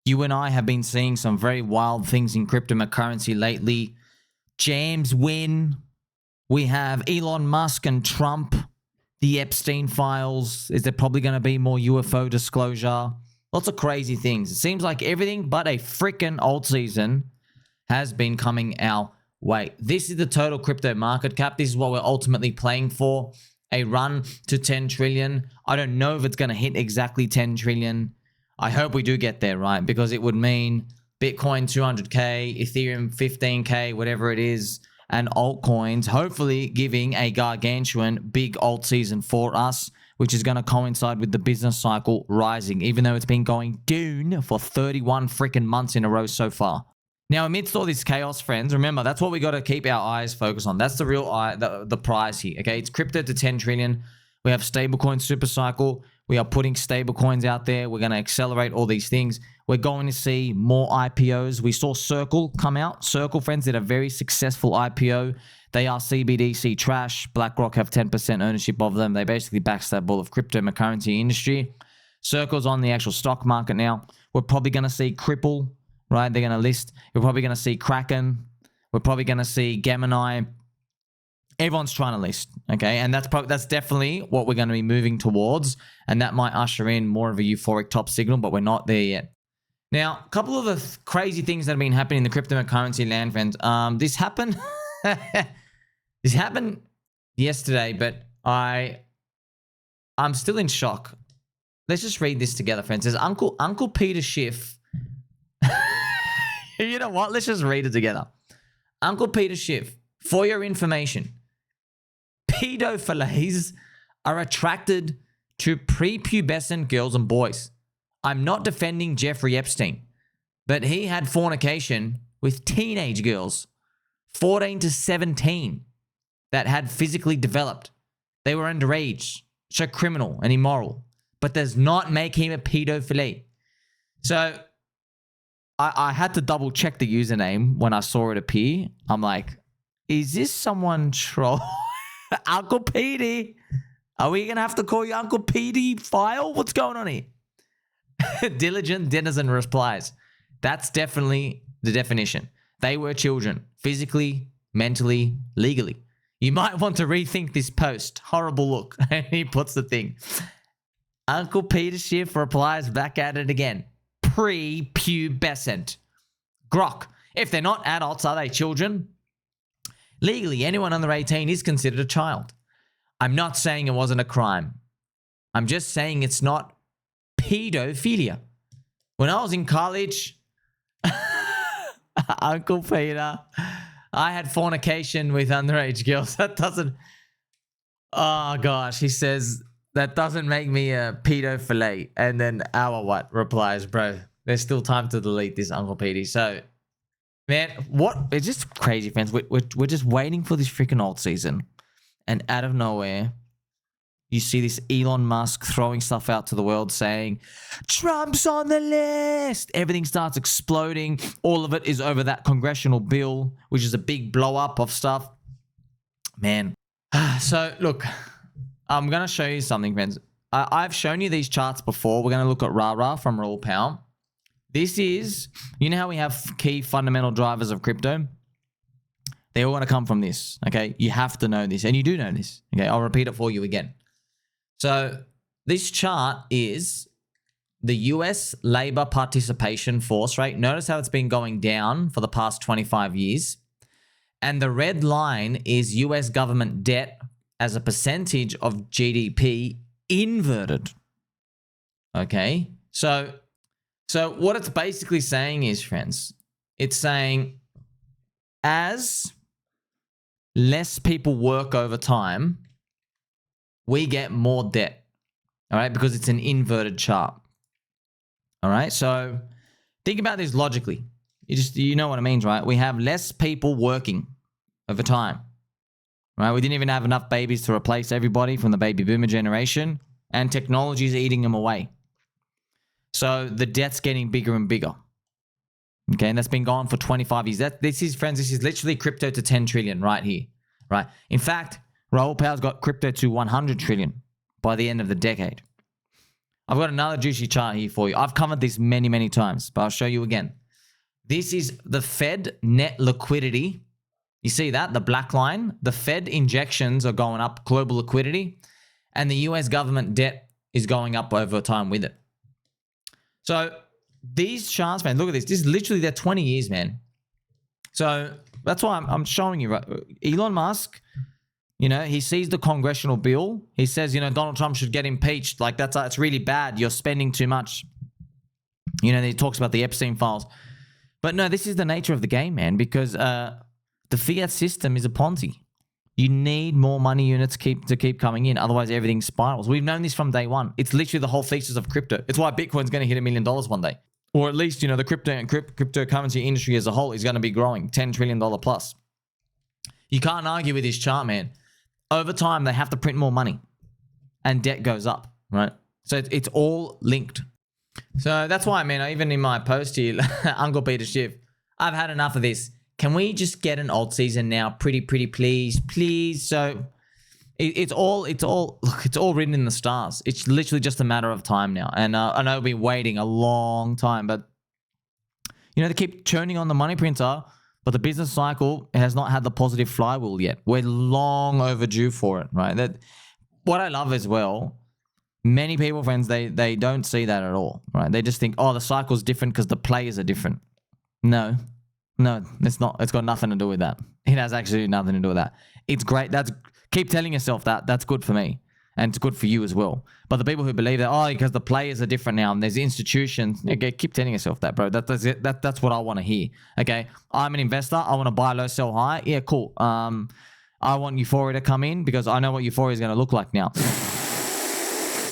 You and I have been seeing some very wild things in cryptocurrency lately. Jams win. We have Elon Musk and Trump. The Epstein files. Is there probably going to be more UFO disclosure? Lots of crazy things. It seems like everything but a freaking Altseason has been coming our way. This is the total crypto market cap. This is what we're ultimately playing for. A run to 10 trillion. I don't know if it's going to hit exactly 10 trillion. I hope we do get there, right? Because it would mean Bitcoin 200K, Ethereum 15K, whatever it is, and altcoins hopefully giving a gargantuan big alt season for us, which is going to coincide with the business cycle rising, even though it's been going down for 31 freaking months in a row so far. Now, amidst all this chaos, friends, remember, that's what we got to keep our eyes focused on. That's the real the prize here, okay? It's crypto to 10 trillion. We have stablecoin SuperCycle. We are putting stablecoins out there. We're going to accelerate all these things. We're going to see more IPOs. We saw Circle come out. Circle, friends, did a very successful IPO. They are CBDC trash. BlackRock have 10% ownership of them. They basically backstab all of cryptocurrency industry. Circle's on the actual stock market now. We're probably going to see Cripple, right? They're going to list. We're probably going to see Kraken. We're probably going to see Gemini. Everyone's trying to list, okay? And that's definitely what we're going to be moving towards. And that might usher in more of a euphoric top signal, but we're not there yet. Now, a couple of the crazy things that have been happening in the cryptocurrency land, friends. This happened. This happened yesterday, but I'm still in shock. Let's just read this together, friends. It says Uncle Peter Schiff. You know what? Let's just read it together. Uncle Peter Schiff, for your information, pedophiles are attracted to prepubescent girls and boys. I'm not defending Jeffrey Epstein, but he had fornication with teenage girls, 14 to 17, that had physically developed. They were underage, so criminal and immoral, but does not make him a pedophile. So I had to double check the username when I saw it appear. I'm like, is this someone troll? Uncle Petey? Are we going to have to call you Uncle Petey file? What's going on here? Diligent Denizen replies, that's definitely the definition. They were children, physically, mentally, legally. You might want to rethink this post. Horrible look. And he puts the thing. Uncle Peter Schiff replies back at it again. Prepubescent. Grok. If they're not adults, are they children? Legally, anyone under 18 is considered a child. I'm not saying it wasn't a crime. I'm just saying it's not pedophilia. When I was in college, Uncle Peter, I had fornication with underage girls. That doesn't... Oh, gosh. He says, that doesn't make me a pedophile. And then our what replies, bro, there's still time to delete this, Uncle Petey. So... Man, what? It's just crazy, friends. We're just waiting for this freaking alt season. And out of nowhere, you see this Elon Musk throwing stuff out to the world saying, Trump's on the list. Everything starts exploding. All of it is over that congressional bill, which is a big blow up of stuff. Man. So, look, I'm going to show you something, friends. I've shown you these charts before. We're going to look at Rara from Raw Power. This is, you know how we have key fundamental drivers of crypto? They all want to come from this, okay? You have to know this, and you do know this, okay? I'll repeat it for you again. So this chart is the US labor participation force rate. Notice how it's been going down for the past 25 years. And the red line is US government debt as a percentage of GDP inverted, okay? So what it's basically saying is, friends, it's saying as less people work over time, we get more debt, all right? Because it's an inverted chart, all right? So think about this logically. You know what it means, right? We have less people working over time, right? We didn't even have enough babies to replace everybody from the baby boomer generation, and technology is eating them away. So the debt's getting bigger and bigger. Okay, and that's been going for 25 years. This is, friends, this is literally crypto to 10 trillion right here, right? In fact, Raoul Powell's got crypto to 100 trillion by the end of the decade. I've got another juicy chart here for you. I've covered this many, many times, but I'll show you again. This is the Fed net liquidity. You see that? The black line? The Fed injections are going up, global liquidity, and the US government debt is going up over time with it. So these charts, man, look at this. This is literally their 20 years, man. So that's why I'm showing you, right? Elon Musk, you know, he sees the congressional bill. He says, you know, Donald Trump should get impeached. Like, it's really bad. You're spending too much. You know, he talks about the Epstein files. But no, this is the nature of the game, man, because the fiat system is a Ponzi. You need more money units to keep coming in. Otherwise, everything spirals. We've known this from day one. It's literally the whole thesis of crypto. It's why Bitcoin's going to hit $1 million one day. Or at least, you know, the crypto and cryptocurrency industry as a whole is going to be growing $10 trillion plus. You can't argue with this chart, man. Over time, they have to print more money. And debt goes up, right? So it's all linked. So that's why, man, even in my post here, Uncle Peter Schiff, I've had enough of this. Can we just get an alt season now? Pretty, please, please. So it's all written in the stars. It's literally just a matter of time now. And I know we've been waiting a long time, but you know, they keep churning on the money printer, but the business cycle has not had the positive flywheel yet. We're long overdue for it, right? That what I love as well, many people, friends, they don't see that at all, right? They just think, oh, the cycle's different because the players are different. No, it's not. It's got nothing to do with that. It has actually nothing to do with that. It's great. Keep telling yourself that. That's good for me. And it's good for you as well. But the people who believe that, oh, because the players are different now and there's institutions, okay, keep telling yourself that, bro. That's what I want to hear. Okay, I'm an investor. I want to buy low, sell high. Yeah, cool. I want euphoria to come in because I know what euphoria is going to look like now.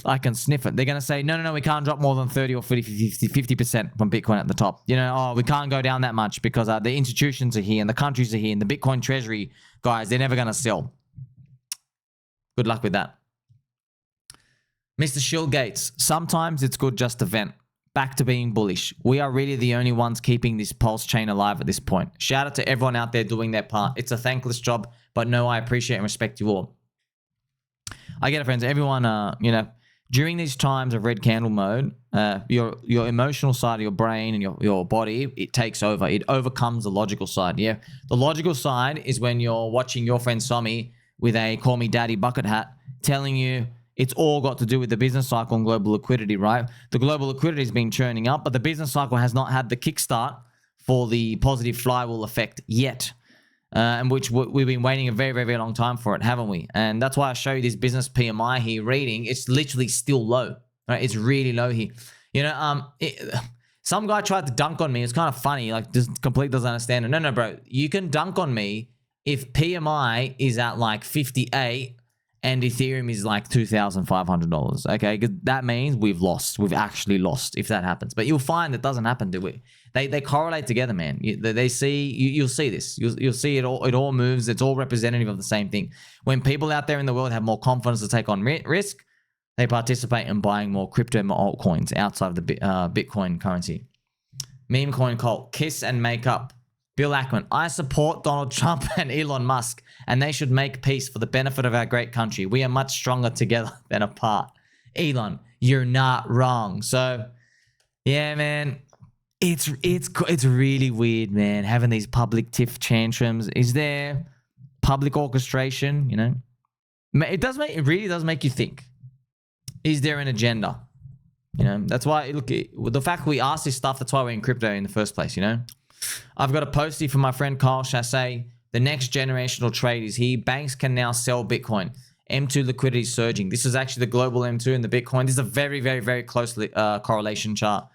I can sniff it. They're going to say, no, we can't drop more than 30 or 50% from Bitcoin at the top. You know, oh, we can't go down that much because the institutions are here and the countries are here and the Bitcoin Treasury guys, they're never going to sell. Good luck with that. Mr. Shill Gates, sometimes it's good just to vent. Back to being bullish. We are really the only ones keeping this PulseChain alive at this point. Shout out to everyone out there doing their part. It's a thankless job, but no, I appreciate and respect you all. I get it, friends. Everyone, you know, during these times of red candle mode, your emotional side of your brain and your body, it takes over. It overcomes the logical side. Yeah, the logical side is when you're watching your friend Somi with a call me daddy bucket hat telling you it's all got to do with the business cycle and global liquidity, right? The global liquidity has been churning up, but the business cycle has not had the kickstart for the positive flywheel effect yet. And which we've been waiting a very, very, very long time for it, haven't we? And that's why I show you this business PMI here reading. It's literally still low, right? It's really low here. You know, some guy tried to dunk on me. It's kind of funny, like just completely doesn't understand it. No, bro, you can dunk on me if PMI is at like 58 and Ethereum is like $2,500, okay? Because that means we've lost. We've actually lost if that happens. But you'll find that doesn't happen, do we? They correlate together, man. They see, you'll see this. You'll see it all. It all moves. It's all representative of the same thing. When people out there in the world have more confidence to take on risk, they participate in buying more crypto and altcoins outside of the Bitcoin currency. MemeCoin cult, kiss and make up. Bill Ackman, I support Donald Trump and Elon Musk, and they should make peace for the benefit of our great country. We are much stronger together than apart. Elon, you're not wrong. So, yeah, man, it's really weird, man, having these public tiff tantrums. Is there public orchestration? You know, it really does make you think. Is there an agenda? You know, that's why, look, the fact we ask this stuff, that's why we're in crypto in the first place, you know? I've got a post here from my friend Kyle Chassé. The next generational trade is here. Banks can now sell Bitcoin. M2 liquidity surging. This is actually the global M2 and the Bitcoin. This is a very, very, very close correlation chart.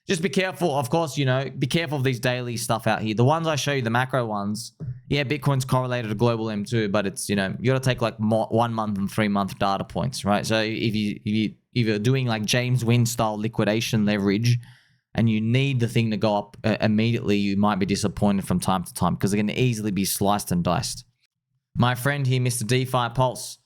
Just be careful, of course, you know, be careful of these daily stuff out here. The ones I show you, the macro ones, yeah, Bitcoin's correlated to global M2, but it's, you know, you got to take like 1 month and 3 month data points, right? So if you're doing like James Wynn style liquidation leverage, and you need the thing to go up immediately, you might be disappointed from time to time because it can easily be sliced and diced. My friend here, Mr. DeFi Pulse,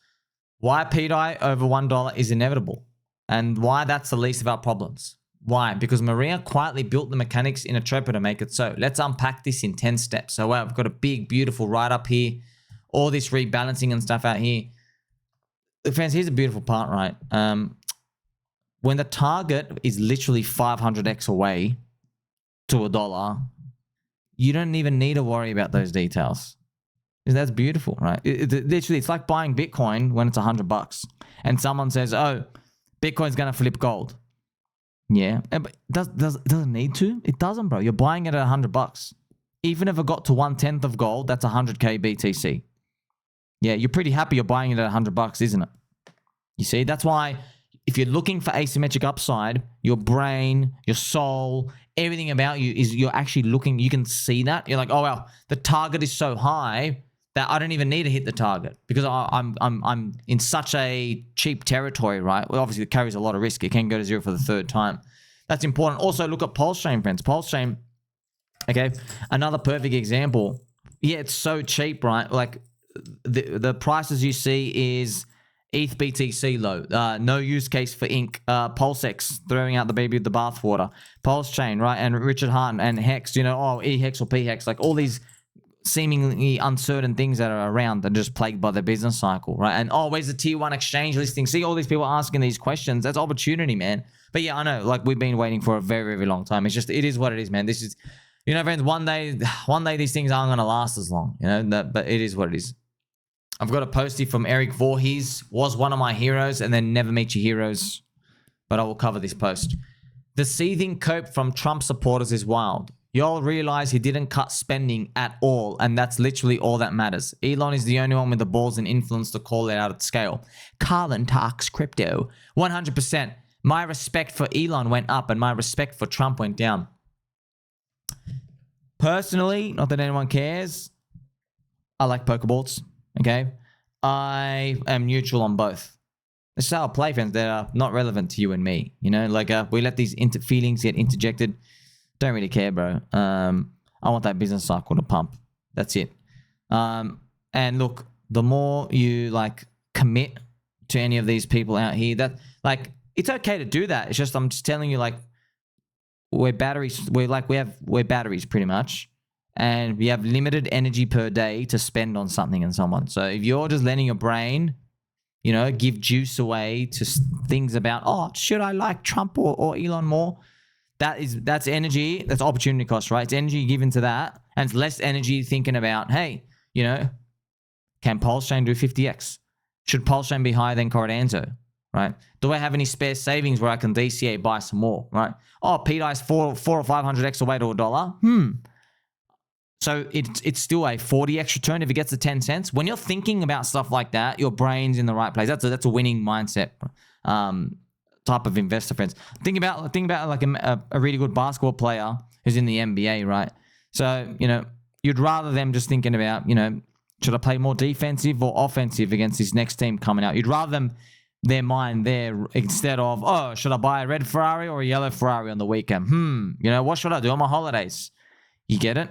why pDAI over $1 is inevitable and why that's the least of our problems. Why? Because Maria quietly built the mechanics in a Tropa to make it so. Let's unpack this in 10 steps. So I've got a big, beautiful write-up here, all this rebalancing and stuff out here. Friends, here's a beautiful part, right? when the target is literally 500x away to $1, you don't even need to worry about those details. That's beautiful, right? Literally, it's like buying Bitcoin when it's $100 and someone says, oh, Bitcoin's going to flip gold. Yeah, but does it need to? It doesn't, bro. You're buying it at $100. Even if it got to 1/10 of gold, that's 100K BTC. Yeah, you're pretty happy you're buying it at $100, isn't it? You see, that's why if you're looking for asymmetric upside, your brain, your soul, everything about you is you're actually looking, you can see that. You're like, oh, well, the target is so high that I don't even need to hit the target because I'm in such a cheap territory, right? Well, obviously, it carries a lot of risk. It can go to zero for the third time. That's important. Also, look at PulseChain, friends. PulseChain, okay, another perfect example. Yeah, it's so cheap, right? Like the prices you see is ETH BTC low, no use case for Inc. PulseX throwing out the baby with the bathwater, PulseChain, right? And Richard Hart and Hex, you know, oh, eHex or pHex, like all these seemingly uncertain things that are around and just plagued by the business cycle, right? And oh, where's the tier 1 exchange listing? See all these people asking these questions. That's opportunity, man. But yeah, I know, like we've been waiting for a very, very long time. It's just, it is what it is, man. This is, you know, friends, one day these things aren't going to last as long, you know, but it is what it is. I've got a postie from Eric Voorhees, was one of my heroes and then never meet your heroes, but I will cover this post. The seething cope from Trump supporters is wild. Y'all realize he didn't cut spending at all, and that's literally all that matters. Elon is the only one with the balls and influence to call it out at scale. Carlin talks crypto. 100%. My respect for Elon went up and my respect for Trump went down. Personally, not that anyone cares, I like Pokeballs. Okay, I am neutral on both. This is how I play, friends. That are not relevant to you and me. You know, like we let these feelings get interjected. Don't really care, bro. I want that business cycle to pump. That's it. And look, the more you like commit to any of these people out here, that like it's okay to do that. It's just I'm just telling you, like we're batteries. We're batteries pretty much. And we have limited energy per day to spend on something and someone. So if you're just letting your brain, you know, give juice away to things about, oh, should I like Trump or Elon more? That's energy. That's opportunity cost, right? It's energy given to that. And it's less energy thinking about, hey, you know, can PulseChain do 50x? Should PulseChain be higher than Cordanzo, right? Do I have any spare savings where I can DCA buy some more, right? Oh, pDAI is 400 or 500x away to $1. So it's still a 40x return if it gets to 10 cents. When you're thinking about stuff like that, your brain's in the right place. That's a winning mindset type of investor, friends. Think about like a really good basketball player who's in the NBA, right? So, you know, you'd rather them just thinking about, you know, should I play more defensive or offensive against this next team coming out? You'd rather them their mind there instead of, oh, should I buy a red Ferrari or a yellow Ferrari on the weekend? You know, what should I do on my holidays? You get it?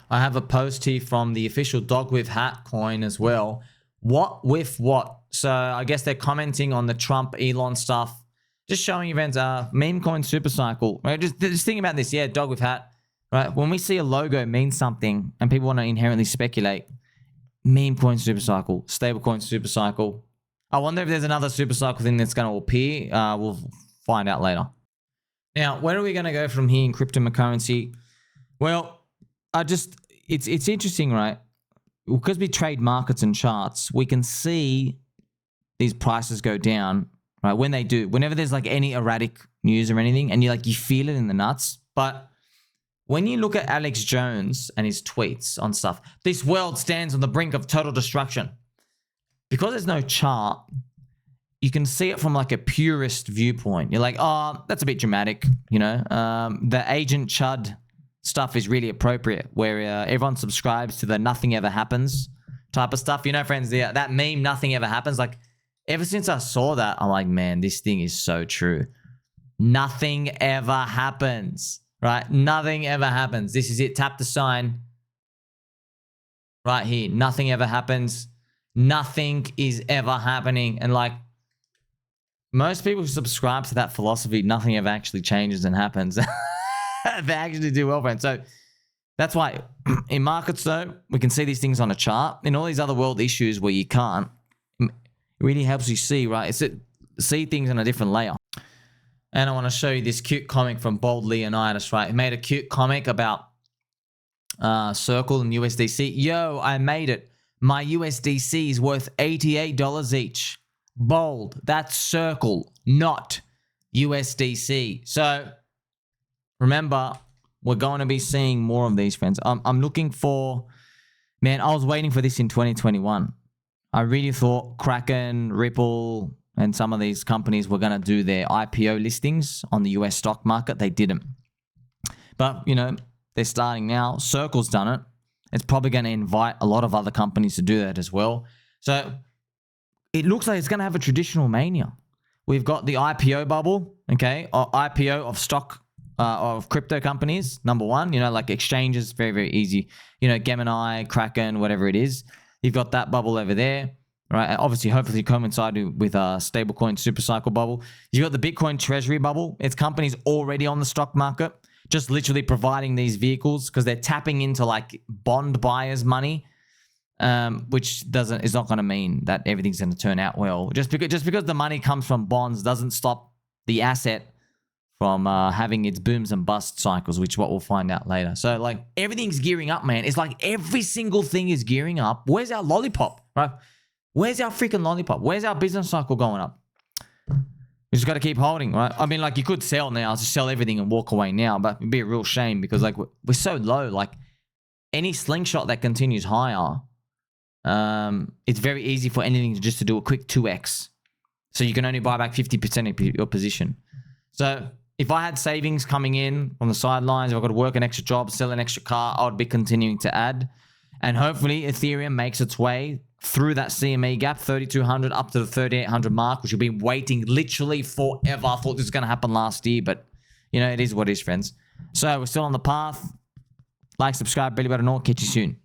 I have a post here from the official Dog with Hat coin as well. What with what? So I guess they're commenting on the Trump Elon stuff. Just showing events. MemeCoin SuperCycle. Right? Just think about this. Yeah, Dog with Hat. Right? When we see a logo mean something and people want to inherently speculate, MemeCoin SuperCycle, Stablecoin SuperCycle. I wonder if there's another SuperCycle thing that's going to appear. We'll find out later. Now, where are we going to go from here in cryptocurrency? Well, it's interesting, right? Because we trade markets and charts, we can see these prices go down, right? When they do, whenever there's like any erratic news or anything, and you feel it in the nuts. But when you look at Alex Jones and his tweets on stuff, this world stands on the brink of total destruction. Because there's no chart, you can see it from like a purist viewpoint. You're like, oh, that's a bit dramatic, you know? The Agent Chud stuff is really appropriate, where everyone subscribes to the nothing ever happens type of stuff. You know, friends, that meme, nothing ever happens. Like, ever since I saw that, I'm like, man, this thing is so true. Nothing ever happens, right? Nothing ever happens. This is it. Tap the sign right here. Nothing ever happens. Nothing is ever happening. And like, most people who subscribe to that philosophy, nothing ever actually changes and happens. They actually do well, friends. So that's why in markets, though, we can see these things on a chart. In all these other world issues where you can't, it really helps you see, right? see things in a different layer. And I want to show you this cute comic from Bold Leonidas, right? He made a cute comic about Circle and USDC. Yo, I made it. My USDC is worth $88 each. Bold. That's Circle, not USDC. So remember, we're going to be seeing more of these, friends. I'm looking for... Man, I was waiting for this in 2021. I really thought Kraken, Ripple, and some of these companies were going to do their IPO listings on the US stock market. They didn't. But, you know, they're starting now. Circle's done it. It's probably going to invite a lot of other companies to do that as well. So it looks like it's going to have a traditional mania. We've got the IPO bubble, okay, or IPO of stock of crypto companies, number one, you know, like exchanges, very, very easy. You know, Gemini, Kraken, whatever it is. You've got that bubble over there, right? And obviously, hopefully coincide with stablecoin SuperCycle bubble. You've got the Bitcoin Treasury bubble. It's companies already on the stock market, just literally providing these vehicles because they're tapping into like bond buyers' money, which is not going to mean that everything's going to turn out well. Just because the money comes from bonds doesn't stop the asset from having its booms and bust cycles, which is what we'll find out later. So, like, everything's gearing up, man. It's like every single thing is gearing up. Where's our lollipop, right? Where's our freaking lollipop? Where's our business cycle going up? We just got to keep holding, right? I mean, like, you could sell now, just sell everything and walk away now, but it'd be a real shame because, like, we're so low. Like, any slingshot that continues higher, it's very easy for anything just to do a quick 2x. So you can only buy back 50% of your position. So if I had savings coming in on the sidelines, if I got to work an extra job, sell an extra car, I would be continuing to add. And hopefully Ethereum makes its way through that CME gap, 3,200 up to the 3,800 mark, which we've been waiting literally forever. I thought this was going to happen last year, but you know, it is what it is, friends. So we're still on the path. Like, subscribe, belly button, all. Catch you soon.